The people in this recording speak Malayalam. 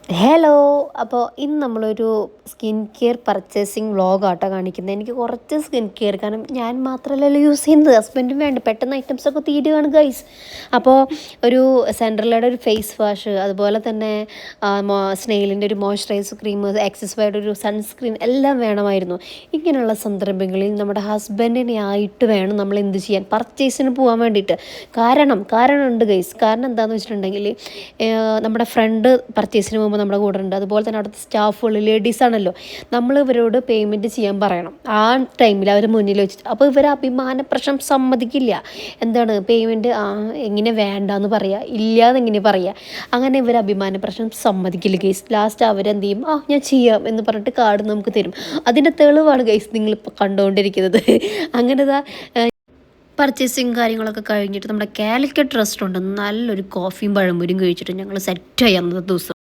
ഹലോ. അപ്പോൾ ഇന്ന് നമ്മളൊരു സ്കിൻ കെയർ പർച്ചേസിങ് വ്ളോഗാട്ടോ കാണിക്കുന്നത്. എനിക്ക് കുറച്ച് സ്കിൻ കെയർ, കാരണം ഞാൻ മാത്രമല്ലല്ലോ യൂസ് ചെയ്യുന്നത്, ഹസ്ബൻഡും വേണ്ട, പെട്ടെന്ന് ഐറ്റംസൊക്കെ തീരുകയാണ് ഗൈസ്. അപ്പോൾ ഒരു സെൻട്രലയുടെ ഒരു ഫേസ് വാഷ്, അതുപോലെ തന്നെ സ്നെയിലിൻ്റെ ഒരു മോയ്സ്ചറൈസർ ക്രീം, എക്സസ്വൈഡ് ഒരു സൺസ്ക്രീൻ എല്ലാം വേണമായിരുന്നു. ഇങ്ങനെയുള്ള സന്ദർഭങ്ങളിൽ നമ്മുടെ ഹസ്ബൻഡിനെ ആയിട്ട് വേണം നമ്മൾ എന്ത് ചെയ്യാൻ, പർച്ചേസിന് പോകാൻ വേണ്ടിയിട്ട്. കാരണം ഉണ്ട് ഗൈസ്. കാരണം എന്താണെന്ന് വെച്ചിട്ടുണ്ടെങ്കിൽ, നമ്മുടെ ഫ്രണ്ട് പർച്ചേസിന് പോകുമ്പോൾ നമ്മുടെ കൂടെ ഉണ്ട്, അതുപോലെ തന്നെ അവിടുത്തെ സ്റ്റാഫുകൾ ലേഡീസാണല്ലോ, നമ്മൾ ഇവരോട് പേയ്മെൻറ്റ് ചെയ്യാൻ പറയണം ആ ടൈമിൽ അവർ മുന്നിൽ വെച്ചിട്ട്. അപ്പോൾ ഇവർ അഭിമാന പ്രശ്നം സമ്മതിക്കില്ല. എന്താണ് പേയ്മെൻറ്റ് എങ്ങനെ വേണ്ടാന്ന് പറയുക, ഇല്ലയെന്നെങ്ങനെ പറയുക, അങ്ങനെ ഇവർ അഭിമാന പ്രശ്നം സമ്മതിക്കില്ല ഗൈസ്. ലാസ്റ്റ് അവരെന്ത് ചെയ്യും, ഞാൻ ചെയ്യാം എന്ന് പറഞ്ഞിട്ട് കാർഡ് നമുക്ക് തരും. അതിൻ്റെ തെളിവാണ് ഗൈസ് നിങ്ങളിപ്പോൾ കണ്ടുകൊണ്ടിരിക്കുന്നത്. അങ്ങനെ പർച്ചേസിങ് കാര്യങ്ങളൊക്കെ കഴിഞ്ഞിട്ട് നമ്മുടെ കാലിക്കറ്റ് റെസ്റ്റോറൻറ്റ് നല്ലൊരു കോഫിയും പഴംപൊരിയും കഴിച്ചിട്ട് ഞങ്ങൾ സെറ്റായി അന്നത്തെ ദിവസം.